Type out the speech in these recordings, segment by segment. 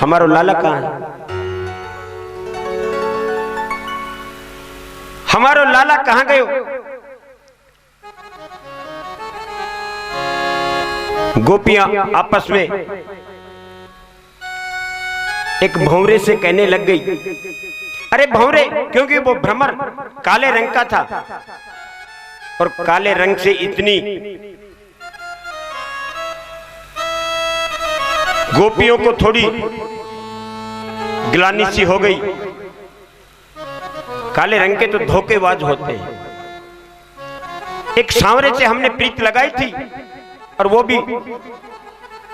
हमारो लाला कहाँ है? हमारो लाला कहाँ गयो? गोपियां आपस में एक भंवरे से कहने लग गई, अरे भंवरे, क्योंकि वो भ्रमर काले रंग का था और काले रंग से इतनी गोपियों को थोड़ी गिलानी सी हो गई। काले रंग के तो धोखेबाज होते हैं। एक सांवरे से हमने प्रीत लगाई थी और वो भी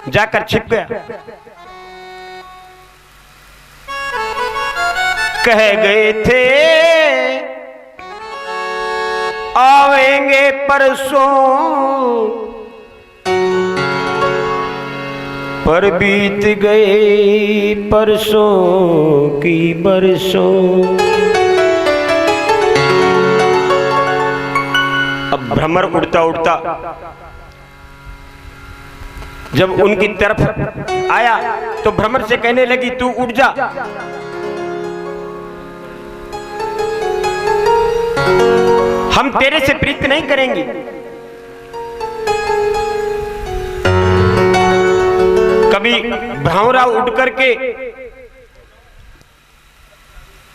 जाकर छिप गया। कह गए थे आवेंगे परसों, पर बीत गए परसों की बरसों। अब भ्रमर उड़ता उड़ता जब उनकी तरफ आया तो भ्रमर से कहने लगी, तू उड़ जा, हम तेरे से प्रीत नहीं करेंगे। कभी भंवरा उड़ करके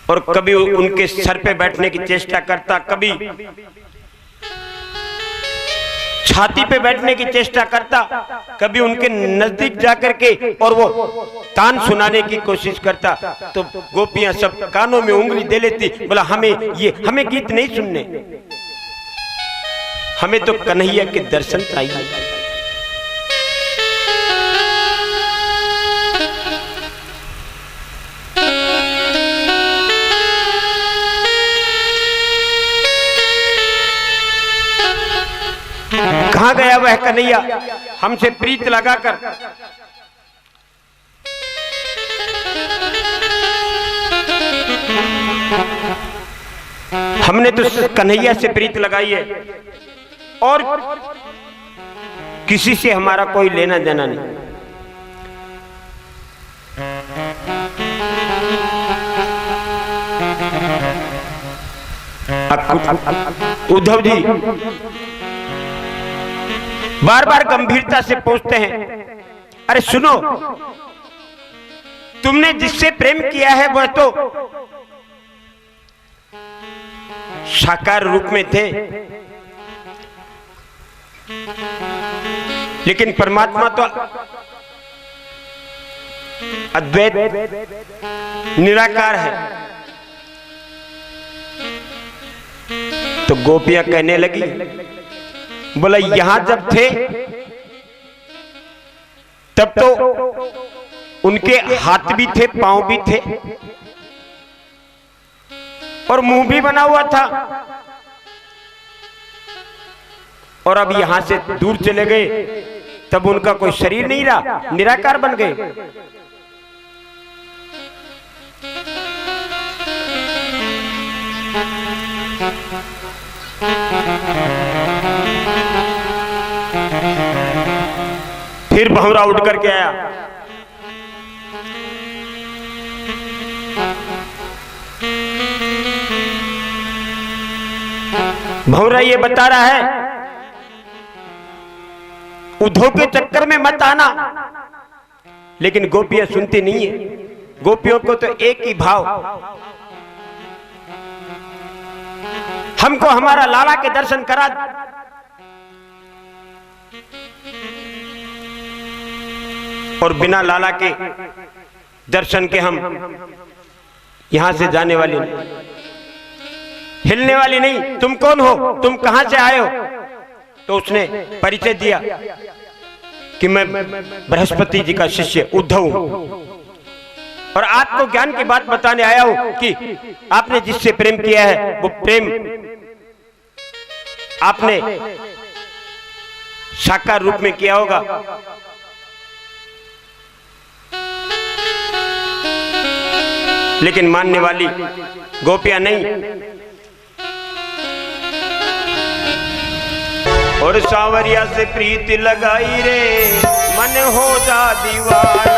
और कभी उनके सर पे बैठने की चेष्टा करता, कभी छाती पे बैठने की चेष्टा करता, कभी उनके नजदीक जाकर के और वो तान सुनाने की कोशिश करता। तो गोपियां सब कानों में उंगली दे लेती, बोला हमें गीत नहीं सुनने, हमें तो कन्हैया के दर्शन चाहिए। कहां गया वह कन्हैया हमसे प्रीत लगाकर? हमने तो कन्हैया से प्रीत लगाई है और किसी से हमारा कोई लेना देना नहीं। उद्धव जी बार बार गंभीरता से पूछते हैं, अरे सुनो, तुमने जिससे प्रेम किया है वह तो साकार रूप में थे, लेकिन परमात्मा तो अद्वैत निराकार है। तो गोपियां कहने लगी, बोला यहां जब थे तब तो उनके हाथ भी थे, पांव भी थे और मुंह भी बना हुआ था, और अब यहां से दूर चले गए तब उनका कोई शरीर नहीं रहा, निराकार बन गए। फिर भंवरा उड़ करके आया। भंवरा ये बता रहा है, उद्धव के चक्कर में मत आना, लेकिन गोपियां सुनती नहीं है। गोपियों को तो एक ही भाव, हमको हमारा लाला के दर्शन करा। और बिना लाला के दर्शन के हम यहां से जाने वाले नहीं, हिलने वाली नहीं। तुम कौन हो, तुम कहां से आए हो? तो उसने परिचय दिया कि मैं बृहस्पति जी का शिष्य उद्धव हूं और आपको ज्ञान की बात बताने आया हूं कि आपने जिससे प्रेम किया है वो प्रेम आपने साकार रूप में किया होगा, लेकिन मानने वाली गोपियां नहीं। और सांवरिया से प्रीति लगाई रे, मन हो जा दीवाना।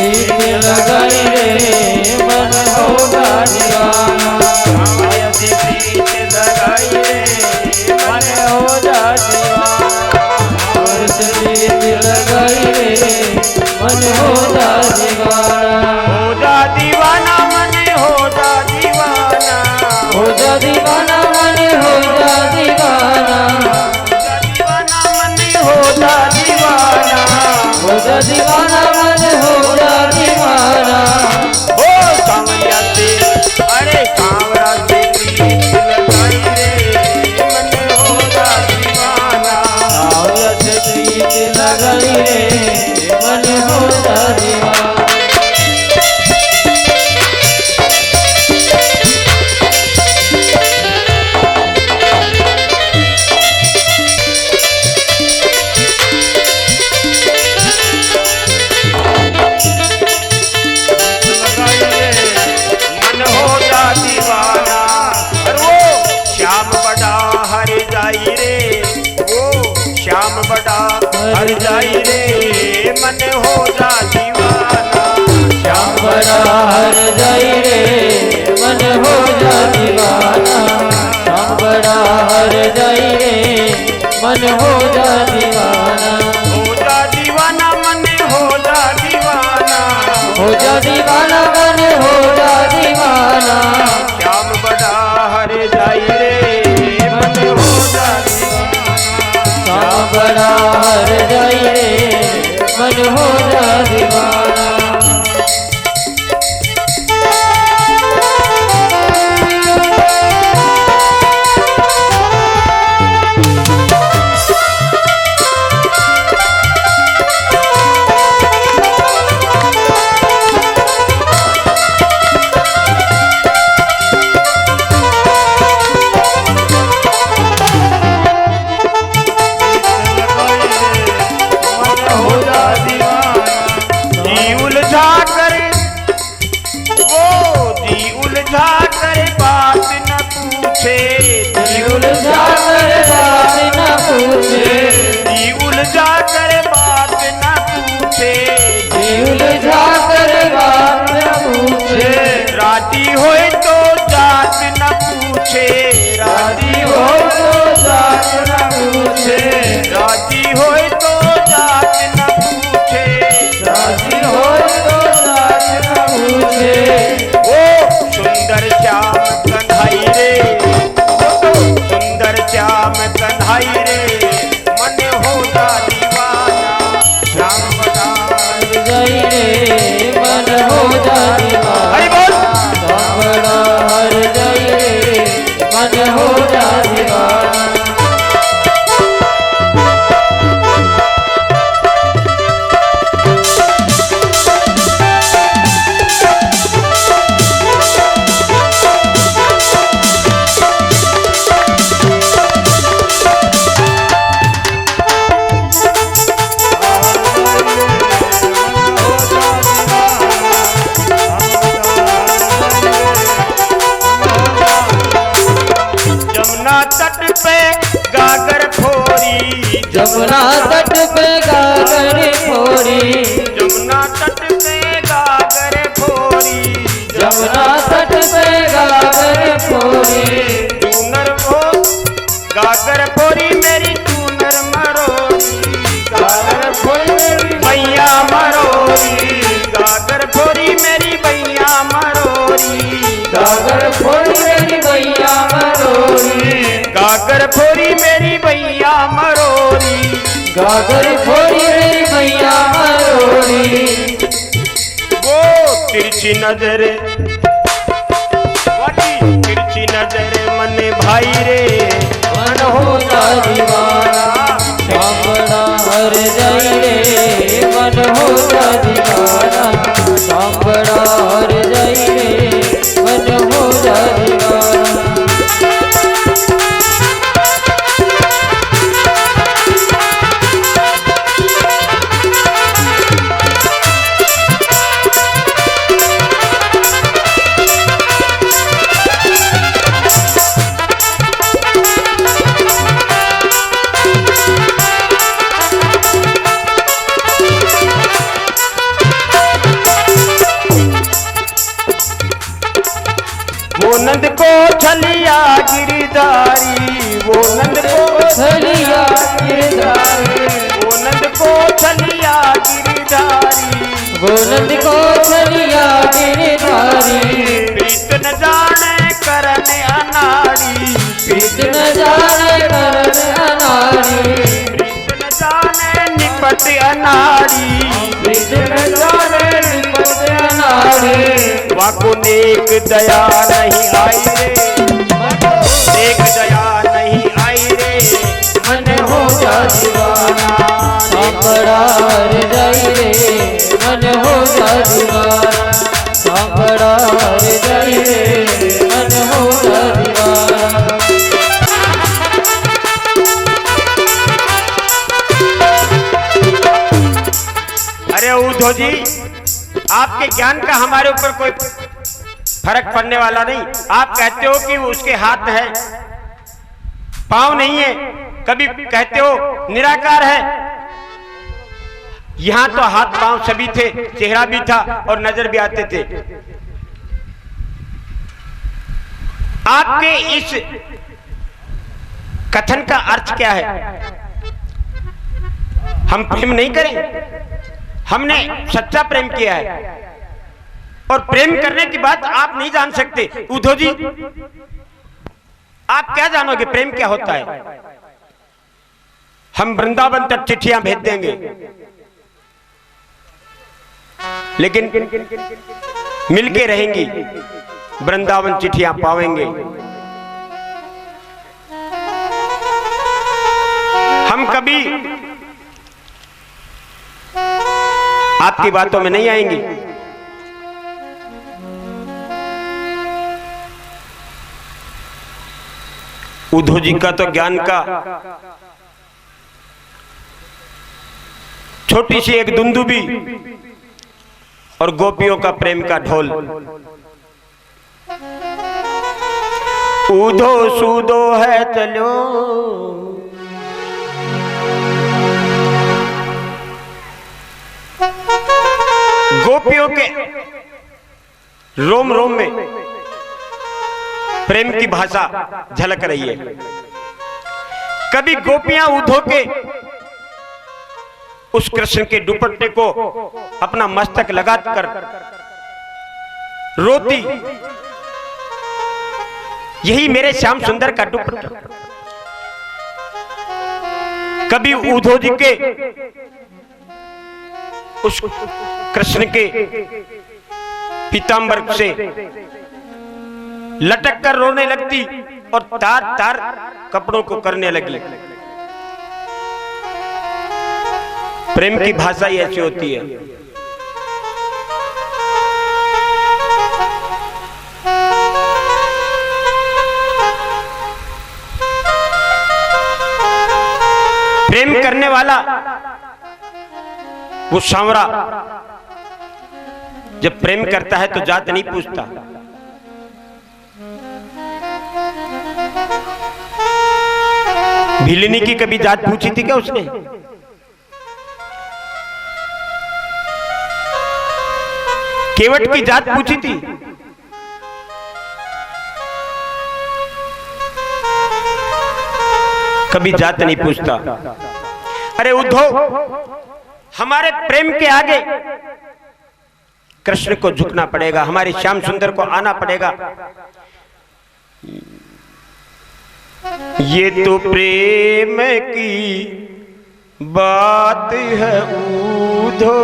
प्रीत लगाई रे मन होगा दीवाना। सांवरिया से प्रीत लगाई रे मन हो जा दीवाना। और से प्रीत लगाई रे मन होगा दीवाना। हो जा दीवाना मन हो जा दीवाना। हो जा दीवाना मन हो जा दीवाना। हो जा दीवाना मन हो जा दीवाना। हो जा दीवाना मन हो जा दीवाना। ओ सांवरिया से अरे सांवरा से प्रीत लगाई रे मन हो जा दीवाना। सांवरिया से प्रीत लगाई रे मन हो जा दीवाना। श्याम बड़ा हर जाई रे मन हो जा दीवाना। श्याम बड़ा हर जाई रे मन हो जा दीवाना। श्याम बड़ा हर जाई रे मन हो जा दीवाना। हो जा दीवाना मन हो जा दीवाना। हो जा दीवाना मन हो जा दीवाना। श्याम बड़ा हर जाई रे मन हो जा दीवाना। श्याम बड़ा हर जाई रे मन हो जा दीवाना। बात न पूछे उलझा कर बात न पूछे। उलझा कर बात न पूछे। उलझा कर बात न पूछे। राजी होए तो जात न पूछे। राजी हो तो जात न पूछे। राजी होए तो जात न पूछे। राजी हो तो जात न पूछे। ओ सुंदर श्याम कन्हाई रे सुंदर श्याम कन्हाई रे मन हो जा दीवाना। श्याम बड़ा हर जाई रे मन हो जा दीवाना। हरि बोल। श्याम बड़ा हर जाई रे मन हो जा दीवाना। जमुना तट पे गागर फोरी। जमुना तट पे गागर फोरी। जमुना तट पे गागर फोरी। जमुना तट पे गागर फोरी। चूनर वो गागर फोरी मेरी चूनर मरोरी। गागर फोरी मेरी मैया मरोरी। गागर फोरी मेरी मैया मरोरी। गागर फोरी मेरी भैया मरोरी। गागर फोरी मेरी मैया मरोरी। गागर फोरी मेरी भैया मरोरी। वो तिरछी नजर तिरछी नजर मन भाई रे मन हो जा दीवाना। श्याम बड़ा हर जाई रे मन हो जा दीवाना। श्याम बड़ा हर जाई रे मन हो जा दीवाना। कौशल्या गिरधारी, वो नंद कौशल्या गिरधारी, वो नंद कौशल्या गिरधारी, वो नंद कौशल्या गिरधारी। प्रीत न जाने करन अनाड़ी, प्रीत न जाने करन अनाड़ी, प्रीत न जाने निपट अनाड़ी, प्रीत न जाने निपट अनाड़ी। वाको नेक दया नहीं आई रे, नेक दया नहीं आई रे, मन हो जा दीवाना। सांभड़ा हर जाई रे, मन हो जा दीवाना। सांभड़ा हर जाई रे, मन हो जा दीवाना। अरे उद्धव जी, आपके ज्ञान का हमारे ऊपर कोई फर्क पड़ने वाला नहीं। आप कहते हो कि उसके हाथ है, पांव नहीं है, कभी कहते हो निराकार है। यहां तो हाथ पांव सभी थे, चेहरा भी था और नजर भी आते थे। आपके इस कथन का अर्थ क्या है? हम प्रेम नहीं करें, हमने सच्चा प्रेम किया है और प्रेम करने की बात आप नहीं जान सकते। उद्धव जी, आप क्या जानोगे प्रेम क्या होता है? हम वृंदावन तक चिट्ठियां भेज देंगे, लेकिन मिलके रहेंगी, वृंदावन चिट्ठियां पावेंगे। हम कभी आपकी बातों में नहीं आएंगी। उद्धव जी का तो ज्ञान का छोटी सी एक दुंदुबी और गोपियों का प्रेम का ढोल। ऊधो सूदो है चलो, गोपियों के रोम रोम में प्रेम की भाषा झलक रही है। कभी गोपियां उद्धव के उस कृष्ण के दुपट्टे को अपना मस्तक लगाकर रोती, यही मेरे श्याम सुंदर का दुपट्टा। कभी उद्धव जी के उस कृष्ण के पीतांबर से लटक कर रोने लगती और तार तार कपड़ों को करने लगी। प्रेम की भाषा ही ऐसी होती है। प्रेम करने वाला वो सांवरा जब प्रेम करता है तो जात नहीं पूछता। भिलिनी की कभी जात पूछी थी क्या उसने? केवट की जात पूछी थी? कभी जात नहीं पूछता। अरे उद्धव, हमारे प्रेम के आगे कृष्ण को झुकना पड़ेगा, हमारे श्याम सुंदर को आना पड़ेगा। ये तो प्रेम की बात है उद्धव,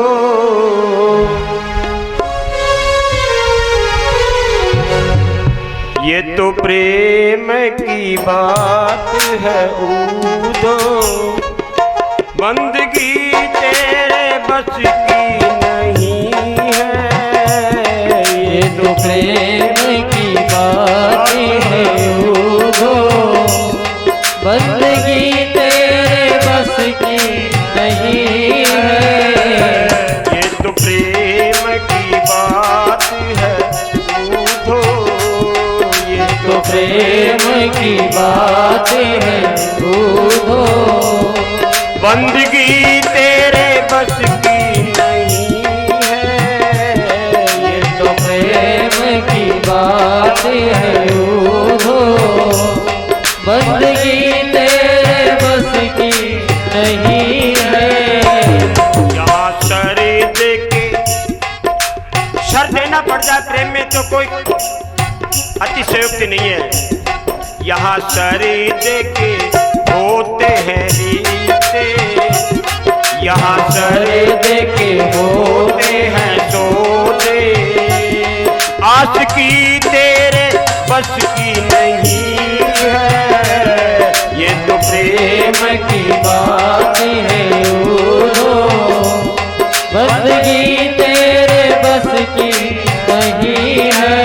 ये तो प्रेम की बात है उद्धव, बंदगी तेरे बस की नहीं है। ये तो प्रेम की बात है उद्धव, बंदगी तेरे बस की नहीं है। ये तो प्रेम की बात है उद्धव, ये तो प्रेम की बात है उद्धव, बंदगी तेरे बस की नहीं है। ये तो प्रेम की बात है उद्धव, नहीं है। यहाँ सरिदे के होते हैं रीते, यहाँ सरिदे के होते हैं सौदे, आशिकी तेरे बस की नहीं है, ये तो प्रेम की बात है बंदगी तेरे बस की नहीं है।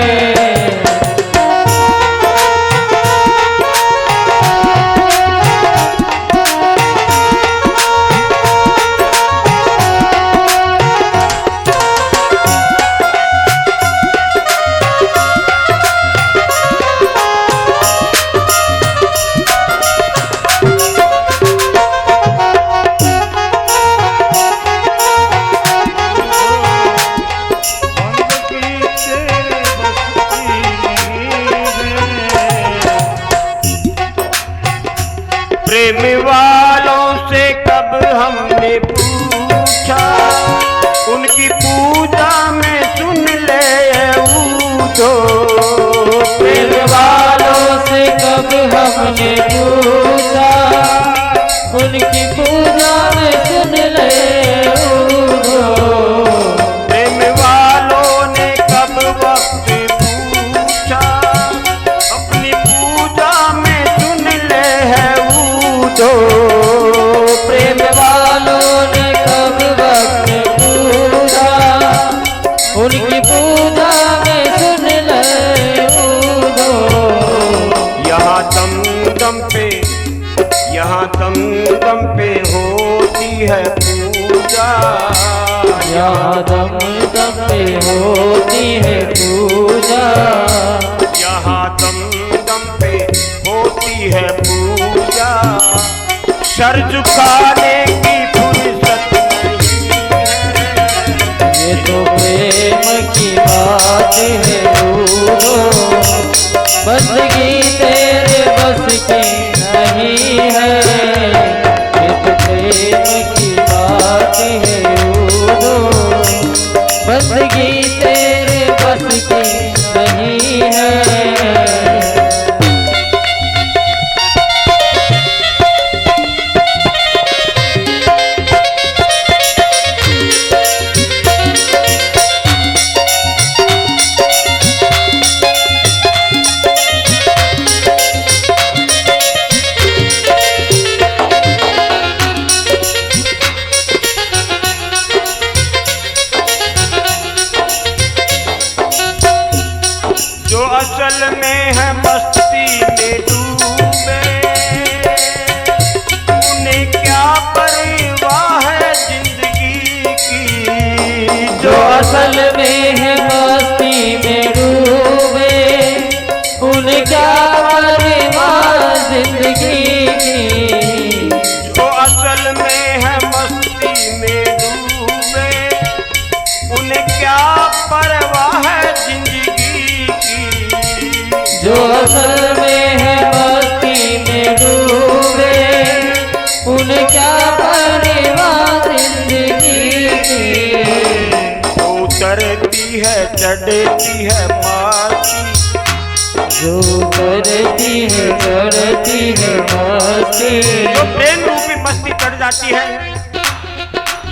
प्रेम वालों से कब हमने पूछा, उनकी पूजा में सुन ले ऊँचो। प्रेम वालों से कब हमने पूछा, उनकी पूजा में सुन ले प्रेम वालों ने कब वक्त पूछा, अपनी पूजा में सुन ले है ऊँचो। प्रेम वालों ने कब वक्त पूछा, उनकी पूजा में सुन ले यहाँ दम दम पे, यहाँ दम दम पे होती है पूजा, यहाँ दम दम पे होती है पूजा, यहाँ दम दम पे होती है पूजा। सर झुकाने की फुर्सत नहीं है, ये तो प्रेम की बात है बंदगी तेरे बस की नहीं है, ये तो प्रेम की बात है बंदगी तेरे बस की नहीं है। असल में है मस्ती में डूबे, उन्हें क्या परवाह है जिंदगी की। जो असल में है मस्ती में डूबे, उन्हें क्या परवाह जिंदगी की। जो असल में है मस्ती में डूबे, उन्हें क्या परवाह है जिंदगी की। जो असल में है मस्ती में डूबे, उन्हें क्या परवाह जिंदगी की। उतरती है चढ़ती है मस्ती, जो करती है चढ़ती है मस्ती, जो प्रेम रूपी मस्ती चढ़ जाती है,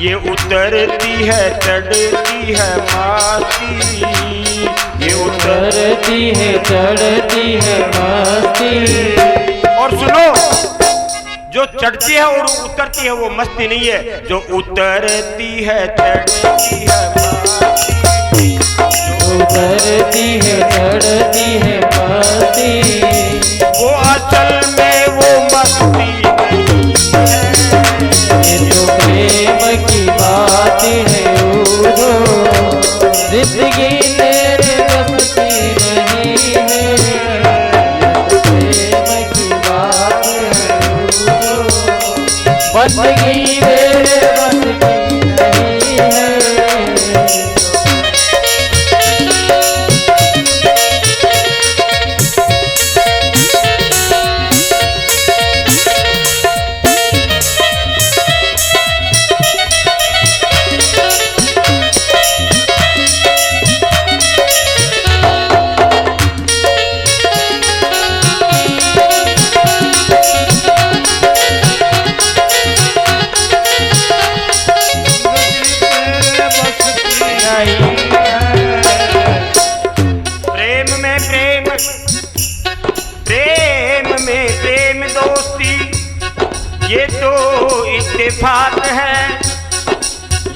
ये उतरती है चढ़ती है मस्ती, ये उतरती है चढ़ती है मस्ती। और सुनो, जो चढ़ती है और उतरती है वो मस्ती नहीं है, जो उतरती है चढ़ती है मस्ती, उतरती है चढ़ती है मस्ती, वो असल में वो मस्ती नहीं है। ये तो प्रेम की बात है जिंदगी तेरे बस की नहीं है, ये तो प्रेम की बात है बंदगी तेरे बस की नहीं है।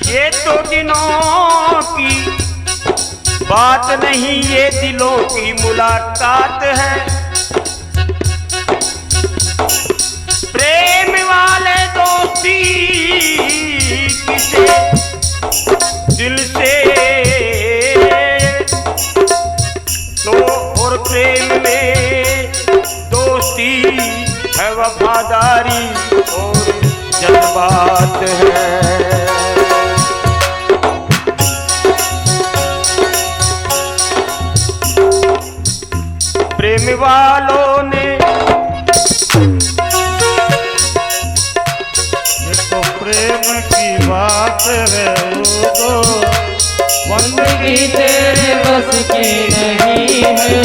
ये तो दिनों की बात नहीं, ये दिलों की मुलाकात है। प्रेम वाले दोस्ती किसे दिल से तो, और प्रेम में दोस्ती है वफादारी और जज्बात है। प्रेम वालों ने तो प्रेम की बात है वो तो बंदगी तेरे बस की नहीं है,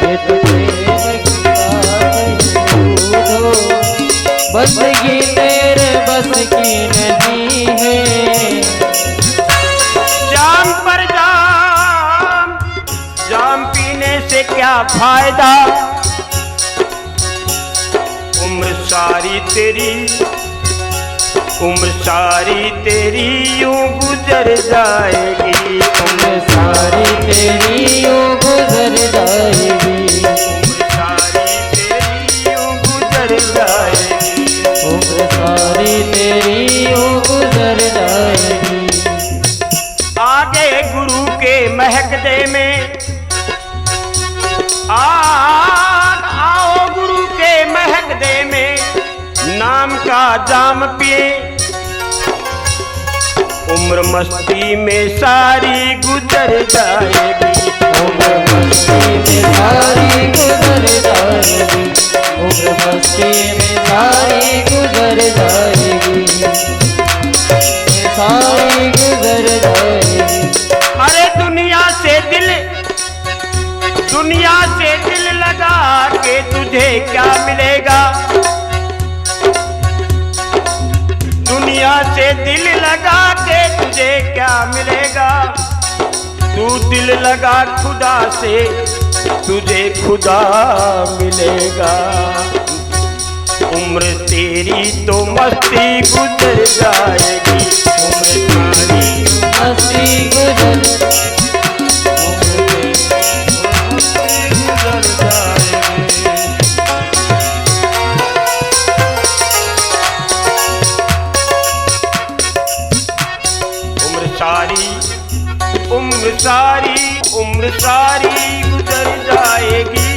ये तो प्रेम की बात है वो तो बंदगी तेरे बस की नहीं है। जाम पर जाम, जाम पीने से क्या फायदा, उम्र सारी तेरी, उम्र सारी तेरी यूं गुजर जाएगी, उम्र सारी तेरी यूं गुजर जाएगी, उम्र सारी तेरी यूं गुजर जाएगी, उम्र सारी तेरी यूं गुजर जाएगी। आगे गुरु के महकदे में आओ गुरु के महकदे में नाम का जाम पिए, उम्र मस्ती में सारी गुजर जाएगी, उम्र मस्ती में सारी गुजर जाएगी, उम्र मस्ती में सारी गुजर जाएगी, सारी गुजर जाएगी। अरे दुनिया से दिल लगा के तुझे क्या मिलेगा, दुनिया से दिल लगा के तुझे क्या मिलेगा, तू दिल लगा खुदा से तुझे खुदा मिलेगा। उम्र तेरी तो मस्ती गुजर जाएगी, उम्र सारी मस्ती गुजर उम्र सारी गुजर जाएगी,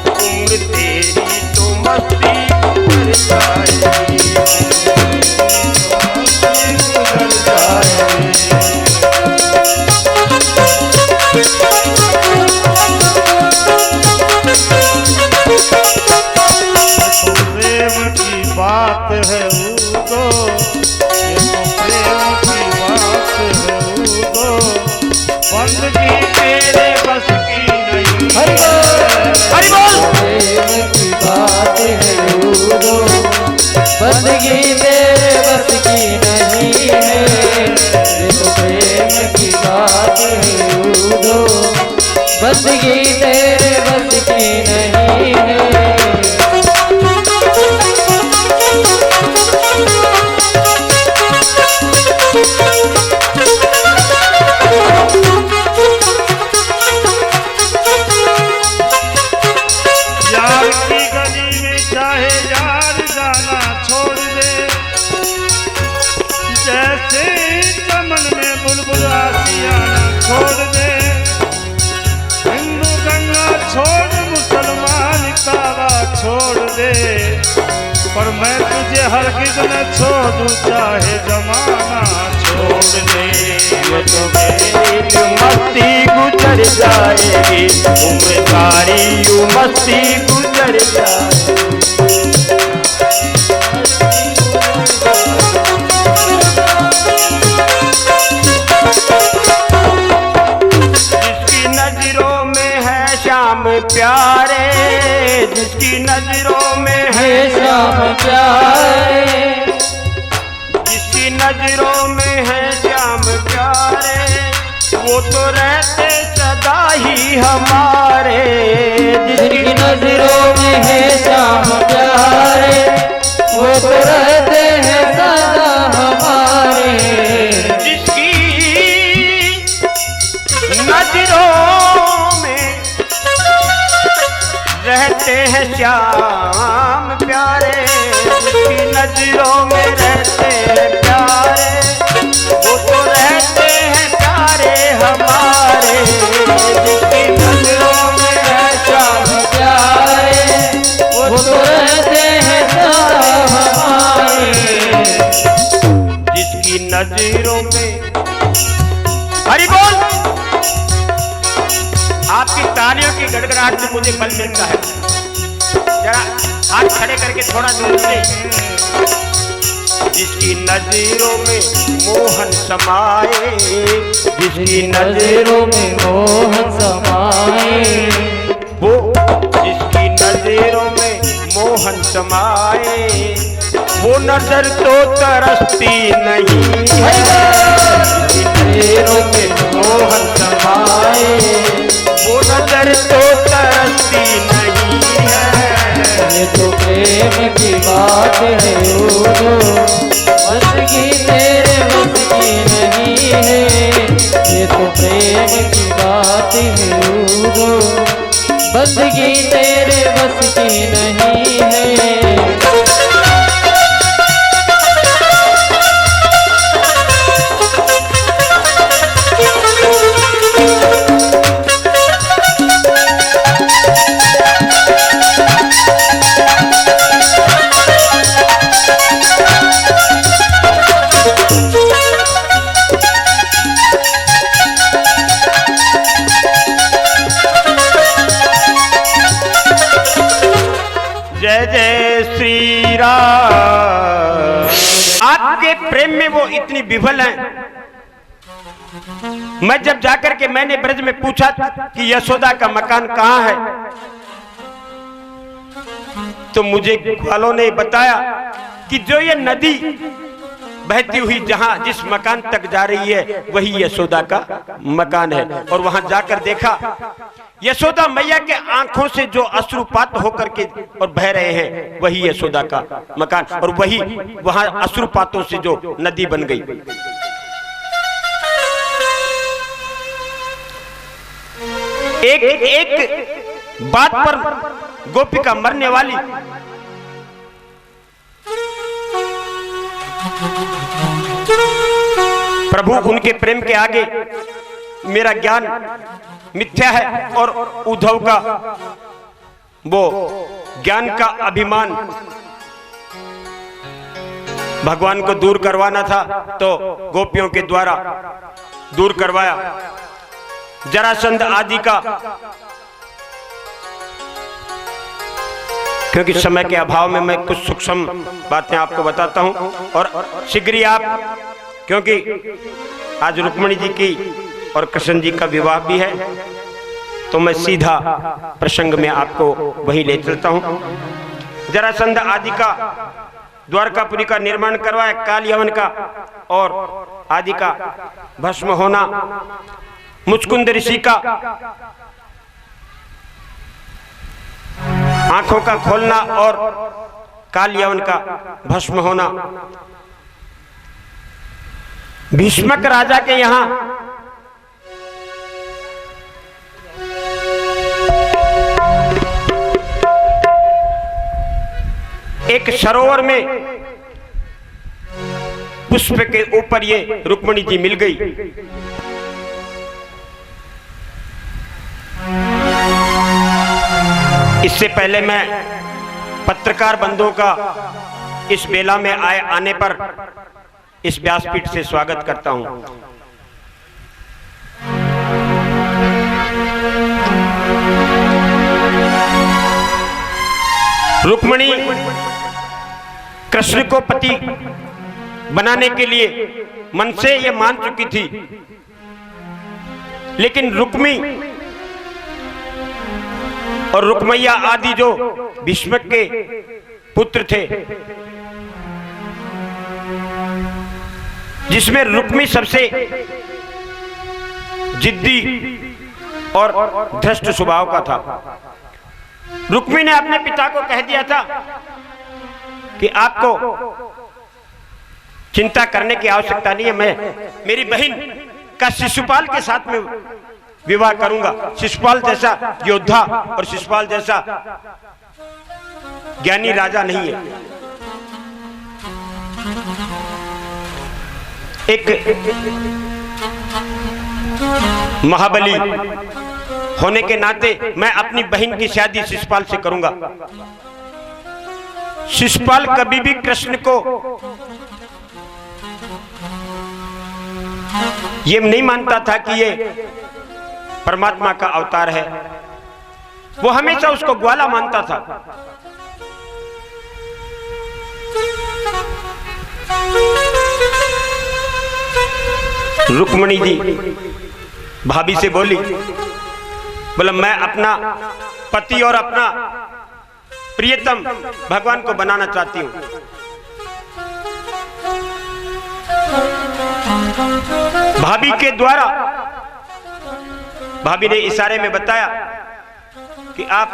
उम्र तेरी तो मस्ती गुजर जाएगी, गुजर जाएगी। प्रेम की बात है वो तो, ये तो प्रेम की बात है वो तो बंदगी तेरे बस की नहीं। हरि बोल, प्रेम की बात है वो तो बंदगी तेरे बस की नहीं है, ये तो प्रेम की बात है वो तो बंदगी तेरे बस की नहीं है। यार की गली में चाहे यार जाना छोड़ दे, जैसे चमन में बुलबुल आशियाना छोड़ दे, हिंदू गंगा छोड़ मुसलमान काबा छोड़ दे, पर मैं तुझे हरगिज़ न छोड़ूं चाहे जमाना छोड़ दे। ये तो मेरी मस्ती गुजर जाएगी, उम्र सारी यूं मस्ती गुजर जाएगी। जिसकी नजरों में है श्याम प्यारे, जिसकी नजरों में है श्याम प्यारे, जिसकी नजरों में है श्याम प्यारे, वो तो रहते सदा ही हमारे, जिसकी नजरों में है श्याम प्यारे, वो तो रहते हैं सदा हमारे, रहते हैं श्याम प्यारे, जिसकी नजरों में रहते हैं प्यारे, वो तो रहते हैं प्यारे हमारे, जिसकी नजरों में रहते हैं प्यारे, वो तो रहते हैं श्याम हमारे, जिसकी नजरों में। हरि बोल। आपकी तालियों की गड़गड़ाहट से मुझे बल मिलता है। जरा हाथ खड़े करके थोड़ा दूर से। जिसकी नजरों में मोहन समाए, जिसकी नजरों में मोहन समाए, वो जिसकी नजरों में मोहन समाए, वो नजर तो तरसती नहीं है, नजरों में मोहन समाए, वो नजर तो तरसती नहीं है। ये तो प्रेम की बात है बस की तेरे बस की नहीं है, ये तो प्रेम की बात है बस की तेरे बस की नहीं है। जय जय श्री राम। आपके प्रेम में वो इतनी विफल हैं। मैं जब जाकर के मैंने ब्रज में पूछा कि यशोदा का मकान कहाँ है, तो मुझे ग्वालों ने बताया कि जो ये नदी बहती हुई जहां जिस मकान तक जा रही है वही यशोदा का मकान है। और वहां जाकर देखा यशोदा मैया के आंखों से जो अश्रुपात होकर के और बह रहे हैं वही यशोदा का मकान, और वही वहां अश्रुपातों से जो नदी बन गई। एक एक बात पर गोपिका मरने वाली। प्रभु उनके प्रेम के आगे मेरा ज्ञान मिथ्या है, और उद्धव का वो ज्ञान का अभिमान भगवान को दूर करवाना था, तो गोपियों के द्वारा दूर करवाया। जरासंध आदि का, क्योंकि समय के अभाव में मैं कुछ सूक्ष्म बातें आपको बताता हूं, और शीघ्र ही आप, क्योंकि आज रुक्मिणी जी की और कृष्ण जी का विवाह भी है, तो मैं सीधा प्रसंग में आपको वही ले चलता हूं। जरासंध आदि का द्वारकापुरी का निर्माण करवाया, काल यवन का और आदि का भस्म होना, मुचकुंद ऋषि का आंखों का खोलना और काल यवन का भस्म होना, भीष्मक राजा के यहां एक सरोवर में पुष्प के ऊपर ये रुक्मिणी जी मिल गई। इससे पहले मैं पत्रकार बंधुओं का इस बेला में आने पर इस व्यासपीठ से स्वागत करता हूं। रुक्मिणी कृष्ण को पति बनाने के लिए मन से ये मान चुकी थी, लेकिन रुक्मी और रुक्मैया आदि जो भीष्मक के पुत्र थे, जिसमें रुक्मी सबसे जिद्दी और धृष्ट स्वभाव का था। रुक्मी ने अपने पिता को कह दिया था कि आपको चिंता करने की आवश्यकता नहीं है, मैं मेरी बहन का शिशुपाल के साथ में विवाह करूंगा। शिशुपाल जैसा योद्धा और शिशुपाल जैसा ज्ञानी राजा नहीं है। एक महाबली होने के नाते मैं अपनी बहन की शादी शिशुपाल से करूंगा। शिशुपाल कभी भी कृष्ण को ये नहीं मानता था कि ये परमात्मा का अवतार है, वो हमेशा उसको ग्वाला मानता था। रुक्मणी जी भाभी से बोली, बोला मैं अपना पति और अपना प्रियतम भगवान को बनाना चाहती हूं। भाभी के द्वारा भाभी ने इशारे में बताया कि आप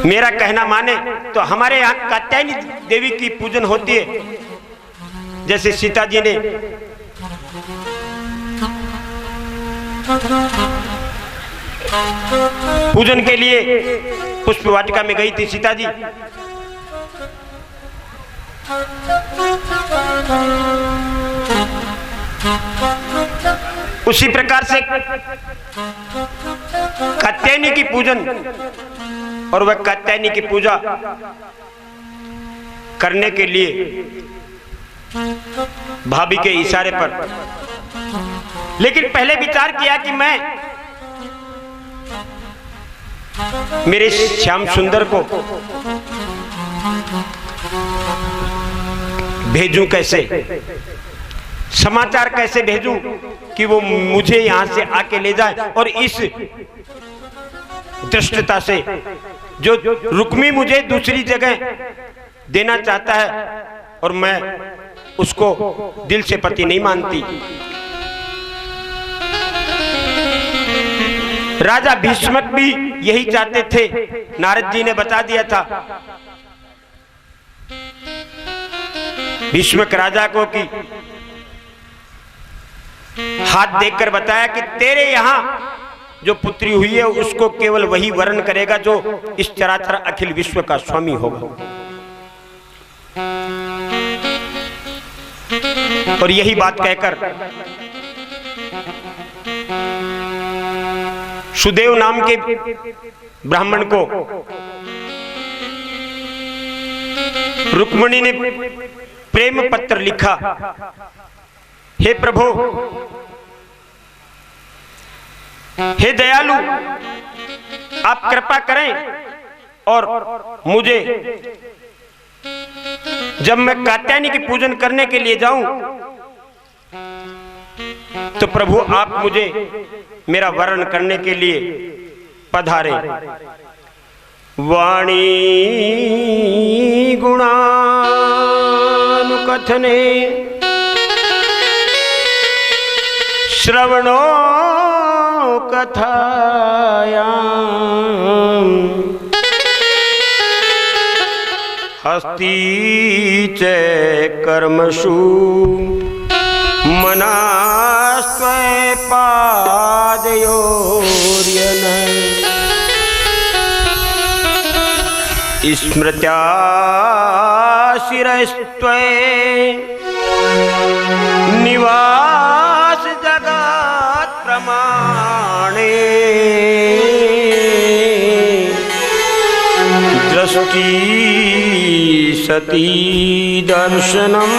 मेरा कहना माने तो हमारे यहाँ कात्यायनी देवी की पूजन होती है, जैसे सीता जी ने पूजन के लिए पुष्प वाटिका में गई थी सीता जी। उसी प्रकार से कात्यायनी की पूजन और वह कात्यायनी की पूजा करने के लिए भाभी के इशारे पर, लेकिन पहले विचार किया कि मैं मेरे श्याम सुंदर को भेजूं कैसे, समाचार कैसे भेजूं कि वो मुझे यहां से आके ले जाए। और इस दृष्टता से जो रुक्मी मुझे दूसरी जगह देना चाहता है और मैं उसको दिल से पति नहीं मानती। राजा भीष्मक भी यही चाहते थे, नारद जी ने बता दिया था भीष्मक राजा को कि हाथ देखकर बताया कि तेरे यहां जो पुत्री हुई है उसको केवल वही वरण करेगा जो इस चराचर अखिल विश्व का स्वामी होगा। और यही बात कहकर सुदेव नाम के ब्राह्मण को रुक्मिणी ने प्रेम पत्र लिखा, हे प्रभु, हे दयालु, आप कृपा करें और मुझे जब मैं कात्यायनी की पूजन करने के लिए जाऊं तो प्रभु आप मुझे मेरा वरण करने के लिए पधारे। वाणी गुणानुकथने श्रवणो कथायां हस्ती च कर्मसु मनास्त्वय पादयोर्यन स्मृत्या शिरस्त्वय निवास जगत् प्रमाणे दृष्टि सती दर्शनम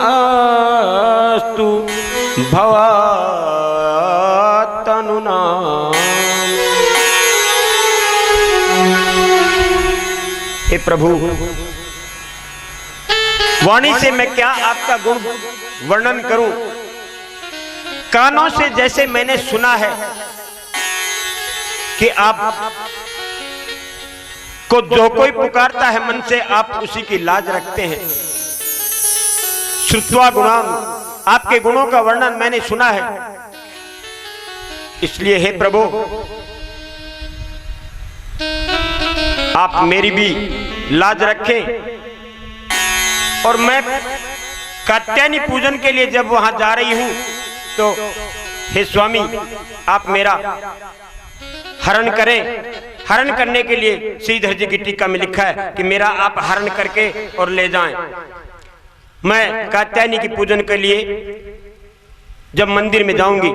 अस्तु भवात्तनुना। हे प्रभु, वाणी से मैं क्या आपका गुण वर्णन करूं, कानों से जैसे मैंने सुना है कि आप को जो कोई पुकारता है मन से आप उसी की लाज रखते हैं। श्रुत्वा गुणान, आपके गुणों का वर्णन मैंने सुना है, इसलिए हे प्रभु आप मेरी भी लाज रखें और मैं कात्यायनी पूजन के लिए जब वहां जा रही हूं तो हे स्वामी आप मेरा हरण करें। हरण करने के लिए श्रीधर जी की टीका में लिखा है कि मेरा आप हरण करके और ले जाएं। मैं कात्यायनी की पूजन के लिए जब मंदिर में जाऊंगी,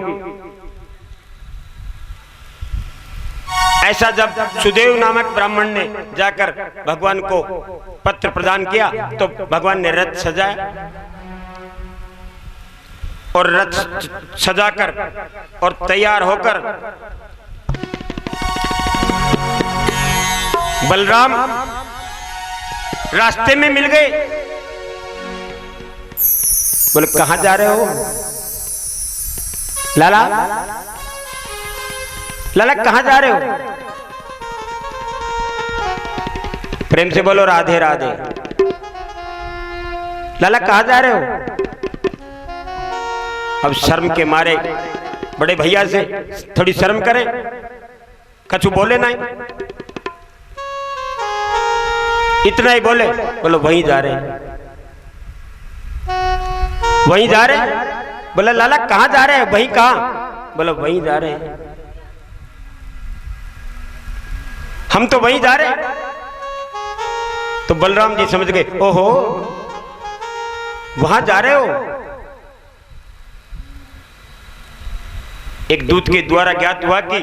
ऐसा जब सुदेव नामक ब्राह्मण ने जाकर भगवान को पत्र प्रदान किया तो भगवान ने रथ सजाया और रथ सजाकर और तैयार होकर बलराम रास्ते में मिल गए। बोले कहां जा रहे हो लाला? लाला कहां जा रहे हो? प्रेम से बोलो राधे राधे। लाला कहां जा रहे हो? अब शर्म के मारे बड़े भैया से थोड़ी शर्म करें, कछु बोले नहीं, इतना ही बोले। बोलो वहीं जा रहे हैं, वहीं जा रहे हैं। बोला लाला कहां जा रहे हैं? वहीं कहां? बोला वहीं जा रहे हैं, हम तो वहीं जा रहे हैं। तो बलराम जी समझ गए, ओहो वहां जा रहे हो। एक दूत के द्वारा ज्ञात हुआ कि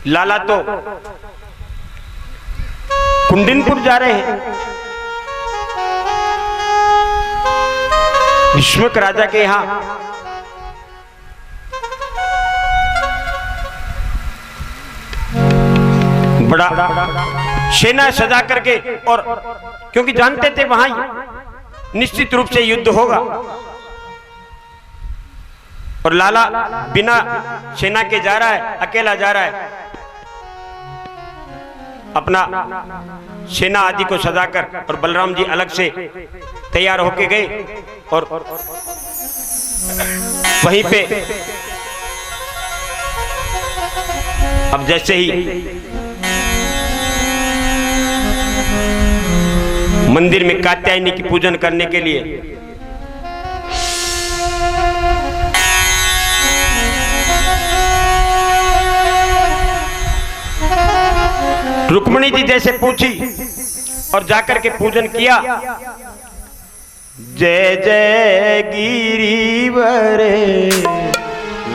लाला तो कुंडिनपुर जा रहे हैं, विश्वक राजा के यहां। बड़ा सेना सजा करके, और क्योंकि जानते थे वहां निश्चित रूप से युद्ध होगा और लाला बिना सेना के जा रहा है, अकेला जा रहा है। अपना सेना आदि को सजाकर और बलराम जी अलग से तैयार होके गए और वहीं पे अब जैसे ही मंदिर में कात्यायनी की पूजन करने के लिए रुक्मिणी जी जैसे पूछी और जाकर के पूजन किया। जय जय गिरिवर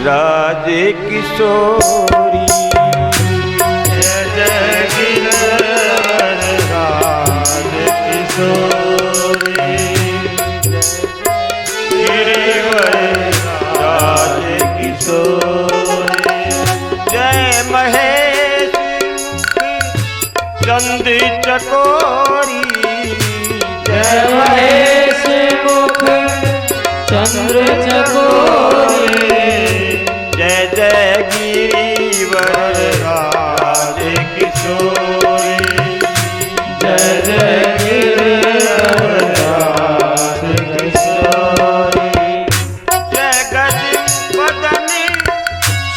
राज किशोरी, जय जय गिरिवर राज किशोरी, गिरिवर राज किशोरी। जय महेश चंद चकोरी, जय महेश मुख चंद्र चकोरी, जय जय गिरिवर राज किशोरी, जय जय गिरिवर राज किशोरी। जय गज बदनी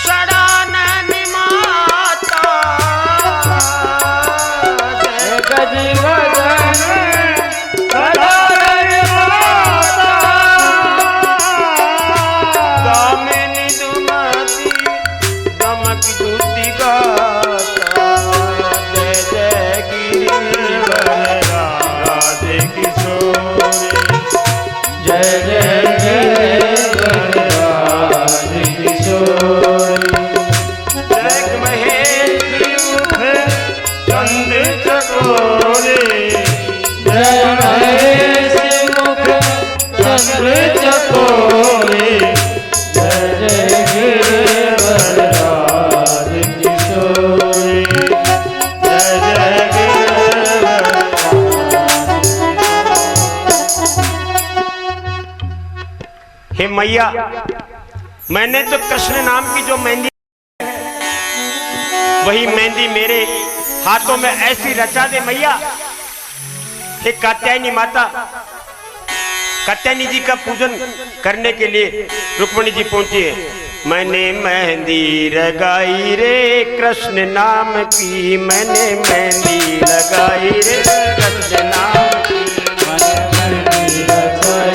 षडानन माता, जय गज वदन सदानन माता, दामिनी दुमती दमक दूती गाता। जय जय गिरिवर राज किशोरी, जय जय गिरिवर राज किशोरी। जय महेश मुख चंद चकोरे, जय महेश मुख चंद्र चकोरे, जय जय गिरिवर राज किशोरी, जय जय गिरिवर। हे मैया, मैंने तो कृष्ण नाम की जो मेहंदी वही मेहंदी मेरे हाथों में ऐसी रचा दे मैया। हे कात्यायनी माता, कात्यायनी जी का पूजन करने के लिए रुक्मिणी जी पहुंची है। मैंने मेहंदी लगाई रे कृष्ण नाम की, मैंने मेहंदी लगाई रे कृष्ण नाम की, मन मेहंदी रचाई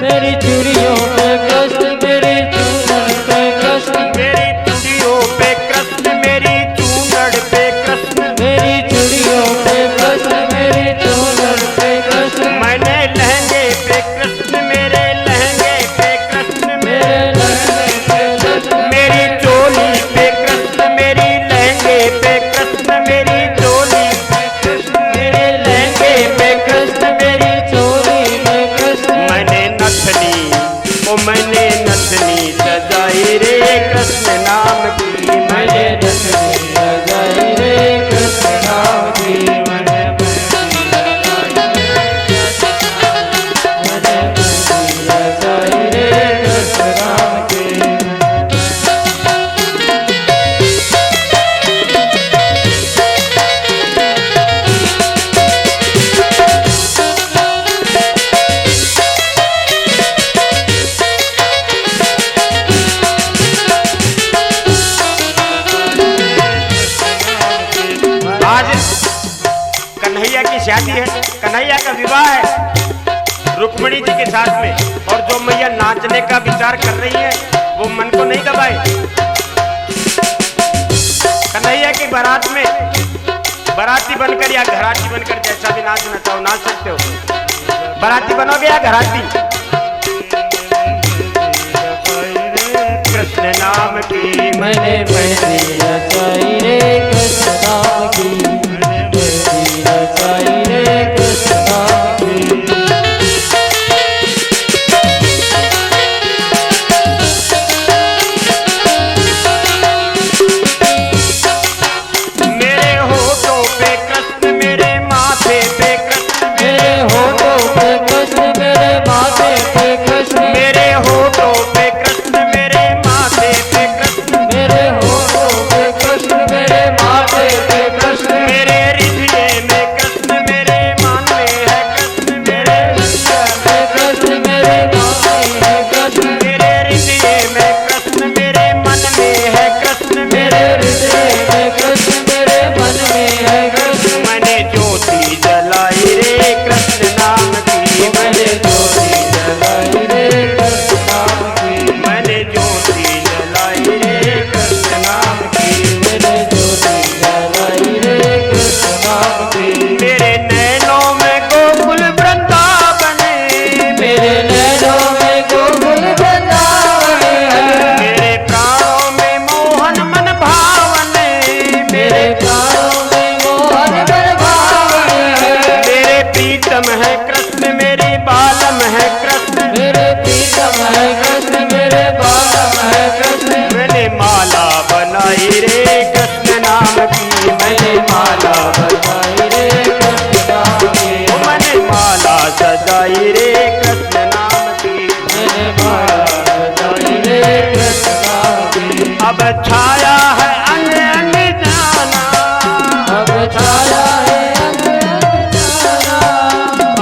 मेरी चूड़ियों पे कृष्ण मेरी चूड़न पे कृष्ण मेरी चूड़ियों पे कृष्ण मेरी चूनड़ पे कृष्ण मेरी चूड़ियों पे कृष्ण मेरी चूड़न पे कृष्ण मैंने लहंगे पे कृष्ण मेरे लहंगे पे कृष्ण मेरे लहंगे पे कृष्ण मेरी चोली पे कृष्ण मेरी लहंगे पे कृष्ण मेरी चोली पे कृष्ण मेरे लहंगे पे कृष्ण मेरी चोली में कृष्ण मैंने नथनी सजाई रे कृष्ण नाम की मैंने नथनी सजाई रे कृष्ण नाम की मैंने सजाई रे कृष्ण नाम की आज कन्हैया की शादी है, कन्हैया का विवाह है रुक्मिणी जी के साथ में, और जो मैया नाचने का विचार कर रही है वो मन को नहीं दबाए। कन्हैया की बारात में बाराती बनकर या घराती बनकर जैसा भी नाचना चाहो नाच सकते हो। बाराती बनोगे या घराती? कृष्ण नाम की मैंने मेहंदी रचाई रे कृष्ण नाम की मेहंदी रचाई रे कृष्ण नाम की मेरे होठों पे कृष्ण मेरे माथे पे कृष्ण मेरे होठों पे कृष्ण मेरे माथे पे कृष्ण मेरे होठों पे कृष्ण मेरे माथे पे कृष्ण मेरे होठों पे कृष्ण मेरे माथे पे कृष्ण मेरे हृदय में कृष्ण मेरे मन में है कृष्ण मेरे में कृष्ण मेरे माथे है कृष्ण मेरे हृदय में कृष्ण मेरे मन में है कृष्ण मेरे हृदय में कृष्ण मेरे मन में है कृष्ण मैंने ज्योति जलाई रे कृष्ण नाम की मैंने ज्योति जलाई रे कृष्ण नाम की मैंने ज्योति जलाई रे कृष्ण नाम की मैंने ज्योति जलाई रे कृष्ण नाम की मेरे नैनों में गोकुल वृंदावन मेरे नैनों में गोकुल वृंदावन है मेरे प्राणों में मोहन मन भावन मेरे प्राणों में मोहन मन भावन है मेरे प्रीतम है कृष्ण मेरे बालम है कृष्ण मेरे प्रीतम है कृष्ण मेरे बालम है कृष्ण मैंने माला बनाई रे कृष्ण नाम की मैंने माला बनाई रे कृष्ण नाम की मैंने माला सजाई रे कृष्ण नाम की मैंने माला बनाई रे कृष्ण नाम की अब छाया है अंग अंग जाना अब छाया है अंग अंग जाना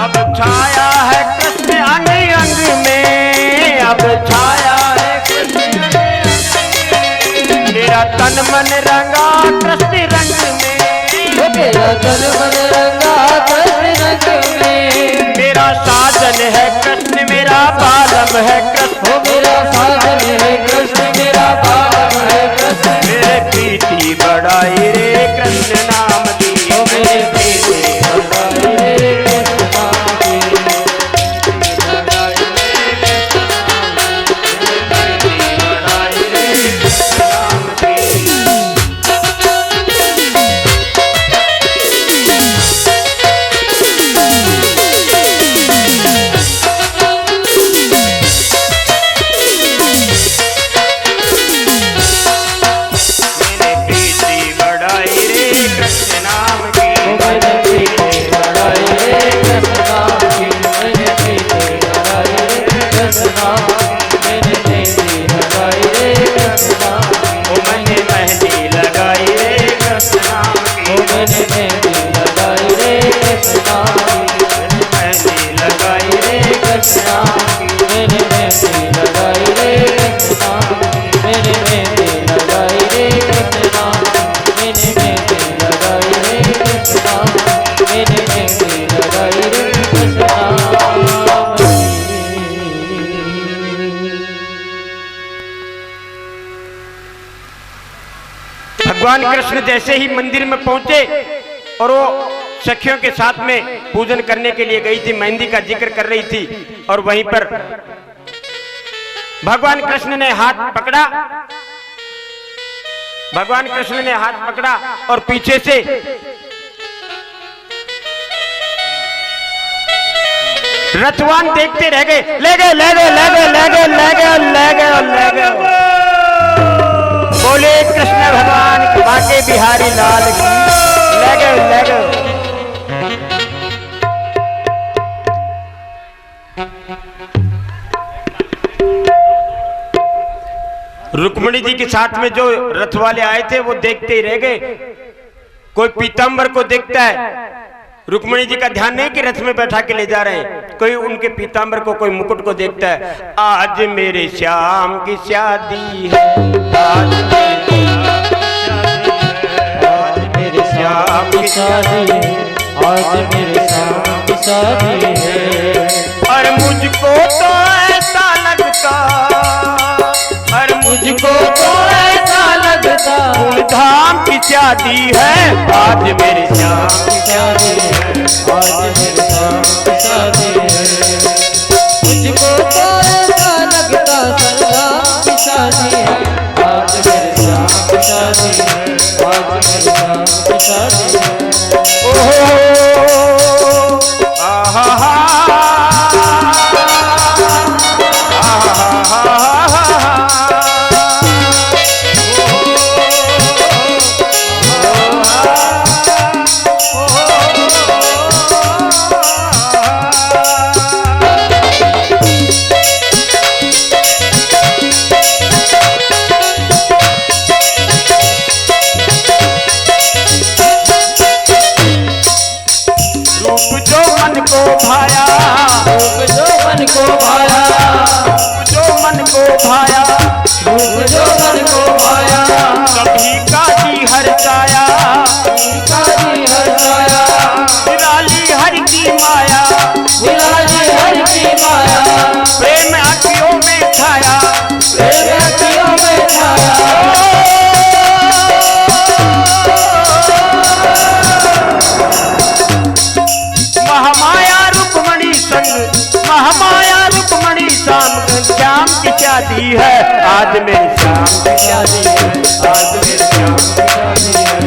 अब छाया है कृष्ण अंग अंग में अब छाया है कृष्ण अंग अंग में मेरा तन मन रंगा कृष्ण रंग में तेरा तन मन रंगा कृष्ण रंग में मेरा साजन है कृष्ण मेरा बालम है कृष्ण ओ मेरा साजन है कृष्ण मेरा बालम है कृष्ण मेरे प्रीति बढ़ाई रे कृष्ण नाम की ओ मेरे प्रीति बढ़ाई रे कृष्ण नाम की भगवान कृष्ण जैसे ही मंदिर में पहुंचे और वो सखियों के साथ में पूजन करने के लिए गई थी, मेहंदी का जिक्र कर रही थी, और वहीं पर भगवान कृष्ण ने हाथ पकड़ा, भगवान कृष्ण ने हाथ पकड़ा और पीछे से रथवान देखते रह गए, ले गए ले गए ले गए ले गए ले गए ले गए ले गए। बोले कृष्ण भगवान की, बांके बिहारी लाल की, ले गए ले गए। रुक्मणी जी के साथ में जो रथ वाले आए थे वो देखते ही रह गए। कोई पीतांबर को देखता है, रुक्मणी जी का ध्यान नहीं कि रथ में बैठा के ले जा रहे हैं, कोई उनके पीतांबर को, कोई मुकुट को देखता है। आज मेरे श्याम की शादी है, आज मेरे श्याम की शादी है, आज मेरे श्याम की शादी है। और मुझको तो ऐसा लगता, और मुझको तो ऐसा लगता धूमधाम की शादी है, आज मेरे श्याम की शादी है, आज मेरे श्याम की शादी है। मुझको तो ऐसा लगता सरदार की शादी है, आज मेरे श्याम की शादी है, आज मेरे श्याम की शादी है। ओहो आहा भाया, जो मन को भाया, जो मन को भाया, जो मन को भाया, कभी काजी हरसाया, काजी हरसाया, निराली हर की माया, निराली हर की माया, प्रेम अखियों में छाया, प्रेम अखियों में छाया। महामाया रुक्मणी संग, महामाया रुक्मणी श्याम की शादी है, आज मेरे श्याम की शादी है, आज मेरे श्याम की शादी है।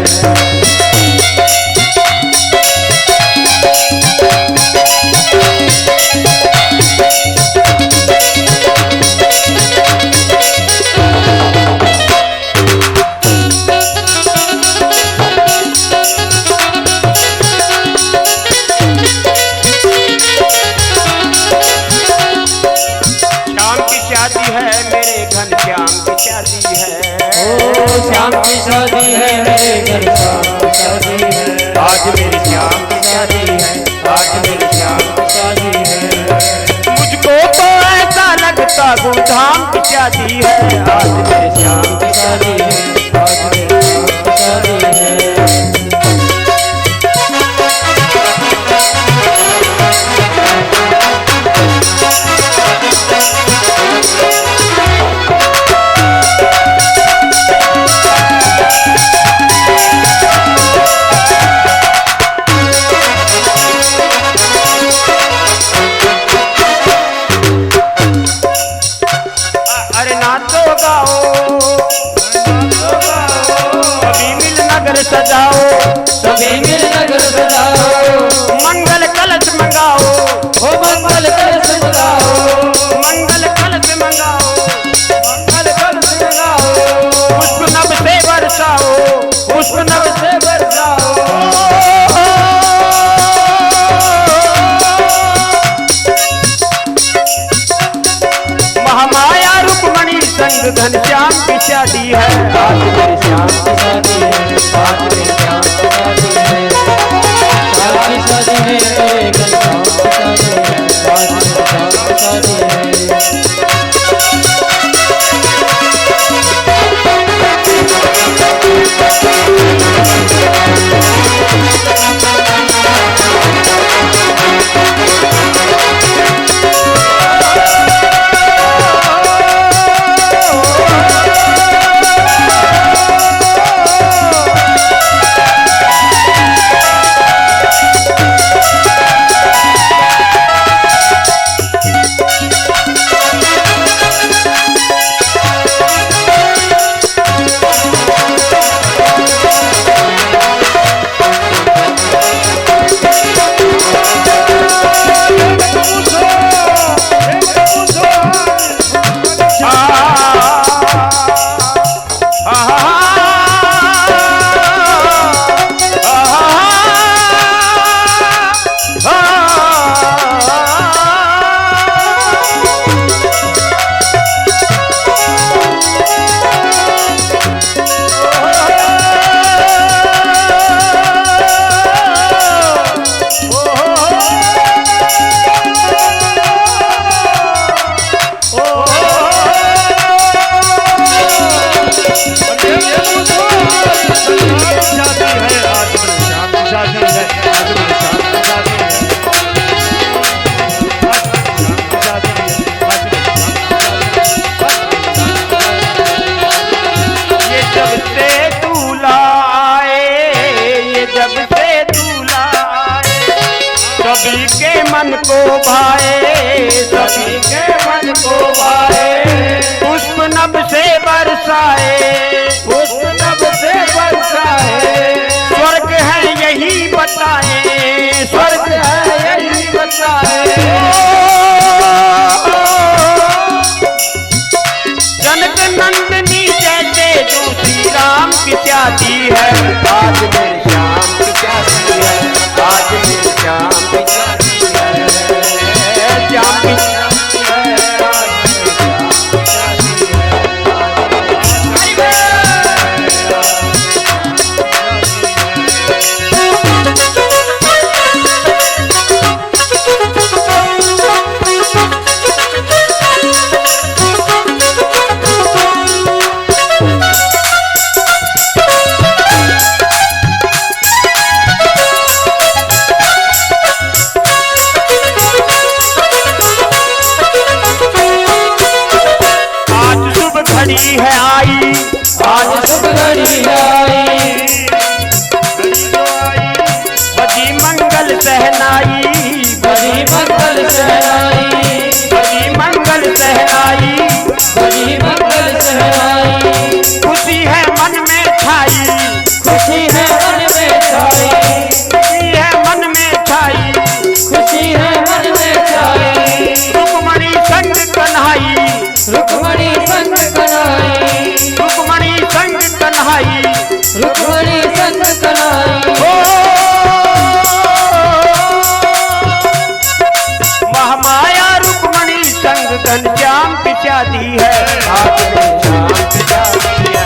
श्याम की शादी है, मेरे घर श्याम की शादी है, आज मेरी श्याम की शादी है, आज मेरी श्याम की शादी है। मुझको तो ऐसा लगता धूमधाम की शादी है, आज मेरे श्याम की शादी है, आज मेरे श्याम की शादी है। सजाओ, सभी मिल नगर सजाओ, मंगल कलश मंगाओ, हो मंगल कलश मंगाओ, मंगल कलश मंगाओ, मंगल कलश मंगाओ, पुष्प नभ से बरसाओ, पुष्प नभ से बरसाओ। महामाया रुक्मणी संग घनश्याम की शादी है, आज मेरे श्याम की शादी है, आज मेरे श्याम की शादी है। श्याम की शादी है, मेरे घनश्याम की शादी है, आज मेरे श्याम की शादी है। तब से बरसाए, पुष्प तब से बरसाए, स्वर्ग है यही बताए, स्वर्ग है यही बताए। जनक नंदनी जैसे जो श्री राम की चाहती है, आज मेरे श्याम की चाहती है, आज मेरे श्याम की चाहती है, श्याम की चाहती है, घड़ी है आई, आज शुभ घड़ी है आई, बजी मंगल सहनाई, बड़ी मंगल सहनाई, बजी मंगल सहनाई, बड़ी मंगल सहनाई। खुशी है मन में छाई, खुशी है मन में छाई, खुशी है मन में छाई, खुशी है मन में छाई। रुक्मणी संग कन्हाई, रुक्मणी संग कन्हाई, रुक्मणी संग कन्हाई, रुक्मणी संग कन्हाई। ओ महामाया रुक्मणी संग घनश्याम की शादी है, आज मेरे श्याम की शादी है,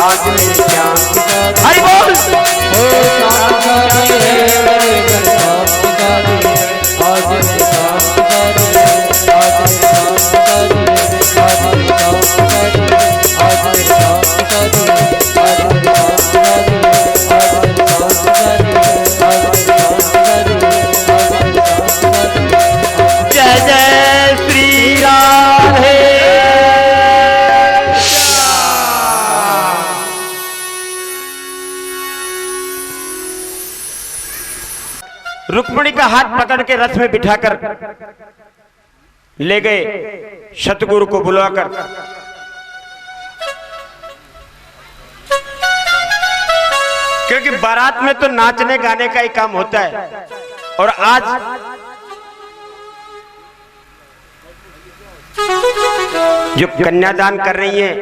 आज मेरे श्याम की रुक्मणी का हाथ पकड़ के रथ में बिठाकर ले गए सतगुरु को बुलाकर। क्योंकि बारात में तो नाचने गाने का ही काम होता है, और आज जो कन्यादान कर रही हैं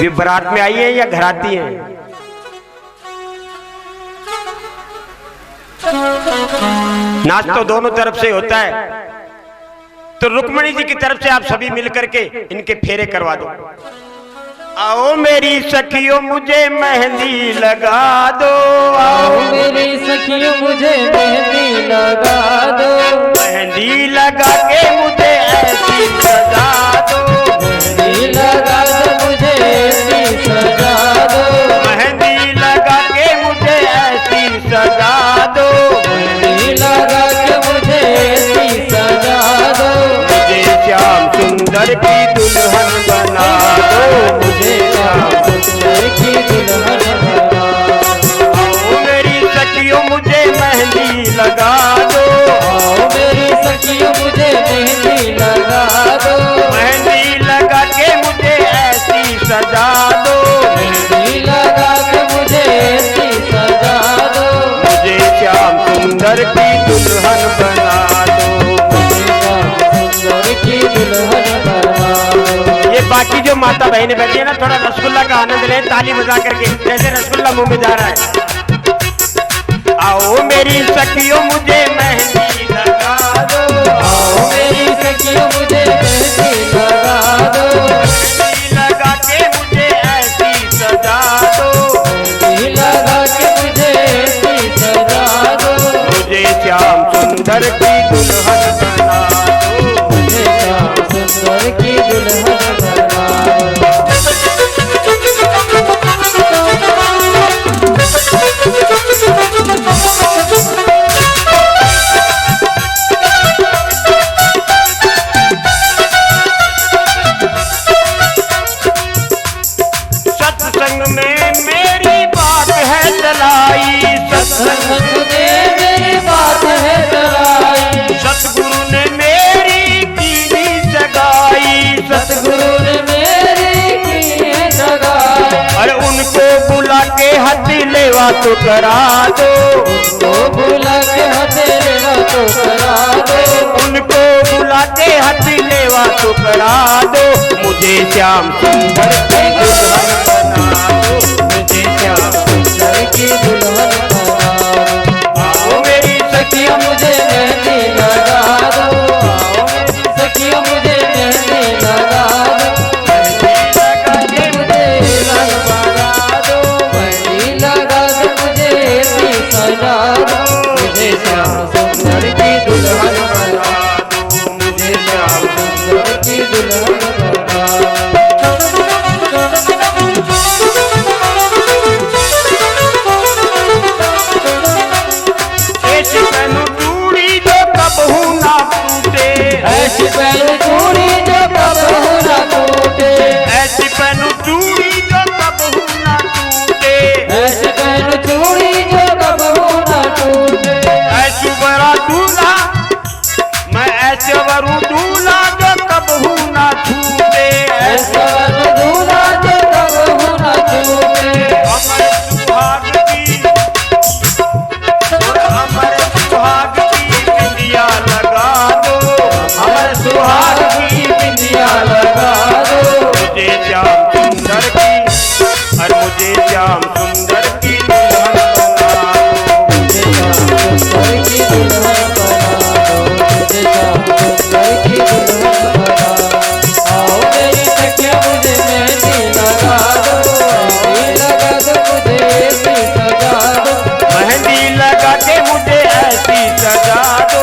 वे बारात में आई हैं या घराती हैं? नाच तो दोनों तरफ से होता है, तो रुक्मणी जी की तरफ से आप सभी मिलकर के इनके फेरे करवा दो। आओ मेरी सखियों मुझे मेहंदी लगा दो, आओ मेरी सखियों मुझे मेहंदी लगा दो, मेहंदी लगा के मुझे ऐसी सजा दो, मेहंदी लगा दो मुझे ऐसी सजा दो, मेहंदी लगा के मुझे ऐसी सजा दो, मेहंदी लगा के मुझे ऐसी सजा दो, मुझे श्याम सुंदर की दुल्हन बना दो, मुझे श्याम सुंदर की दुल्हन बना दो। आओ मेरी सखियों मुझे मेहंदी लगा दो, आओ मेरी सखियों मुझे मेहंदी लगा दो, मेहंदी लगा के मुझे ऐसी सजा दो, मेहंदी लगा के मुझे ऐसी सजा दो, मुझे श्याम सुंदर की दुल्हन बना दो, मुझे श्याम सुंदर की दुल्हन बना दो। ये बाकी जो माता बहनें बैठी है ना, थोड़ा रसगुल्ला का आनंद ले ताली बजा करके, जैसे रसगुल्ला मुंह में जा रहा है। आओ मेरी सखियों मुझे मेहंदी लगा दो, आओ मेरी सखियों मुझे मेहंदी लगा दो, मेहंदी लगा के मुझे ऐसी सजा दो, मेहंदी लगा के मुझे ऐसी सजा दो, मुझे श्याम सुंदर की दुल्हन बना दो, मुझे श्याम सुंदर की दुल्हन बना दो। सत्संग में मेरी बात है चलाई, सत्संग में मेरी बात है चलाई, सतगुरु ने मेरी कीनी जगाई, सतगुरु ने मेरी की है जगाई, और उनको बुला के हथी लेवा तो करा दो, तो बुला के हथेलियां तो करा दो, उनको बुला के हथी लेवा तो करा दो, मुझे श्याम सुंदर की दुल्हन बना दो, मुझे श्याम सुंदर की दुल्हन बना दो। आओ मेरी सखियों मुझे मेहंदी लगा दो, आओ मेरी सखियों मुझे मेहंदी लगा दो, लगा के मुझे रंग बना दो, मेहंदी लगा दो मुझे ऐसी सजा दो, मुझे श्याम सुंदर की दुल्हन बना दो, मुझे श्याम सुंदर की दुल्हन बना दो। ऐसी पहनू चूड़ी जो कबहू ना टूटे, ऐसी पहन चूड़ी जो कबहू न टूटे, ऐसी पहनू चूड़ी जो कबहू ना टूटे, ऐसी पहन चूड़ी जो कबहू न टूटे, ऐसी बड़ा दूल्हा मैं ऐसे वरू दूल्हा जो कबहू ना छूटे, ऐसा दूल्हा जो कबहू न टूटे, अमर सुहाग की और अमर सुहाग की बिंदिया लगा दो, अमर सुहाग की बिंदिया लगा दो, मुझे श्याम सुंदर की और मुझे श्याम सुंदर की दुल्हन बना दो, मुझे श्याम सुंदर की दुल्हन बना दो, मुझे श्याम सुंदर की दुल्हन बना दो। आओ मेरी सखियां मुझे मेहंदी लगा दो, मेहंदी लगा दो मुझे ऐसी सजा दो, मेहंदी लगा के मुझे ऐसी सजा दो,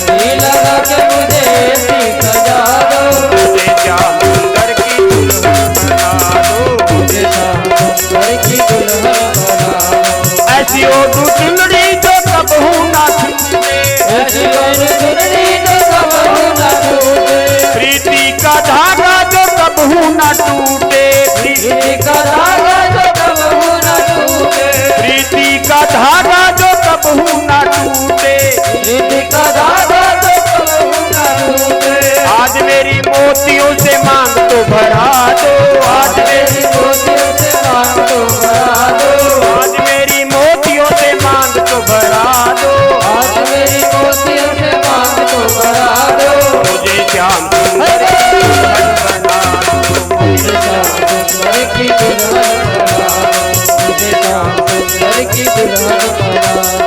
मेहंदी लगा के मुझे ऐसी सजा दो, मुझे श्याम सुंदर की दुल्हन बना दो, मुझे श्याम सुंदर की दुल्हन बना दो। ऐसी ओ चुनरी जो कबहू ना छूटे, ऐसी और चुनरी जो कबहू न टूटे, प्रीति का धागा जो कबहू ना टूटे, प्रीति का धागा जो कबहू न टूटे, प्रीति का धागा जो कबहू ना टूटे, प्रीति का धागा जो कबहू न टूटे। आज मेरी मोतियों से मांग तो भरा दो, आज मेरी मेरी मोतियों से मांग तो भरा दो, आज मेरी मोतियों से मांग तो भरा दो, आज मेरी मोतियों से मांग तो भरा दो, मुझे श्याम सुंदर की दुल्हन बना दो, मुझे श्याम सुंदर की दुल्हन बना दो, मुझे श्याम सुंदर की दुल्हन बना दो।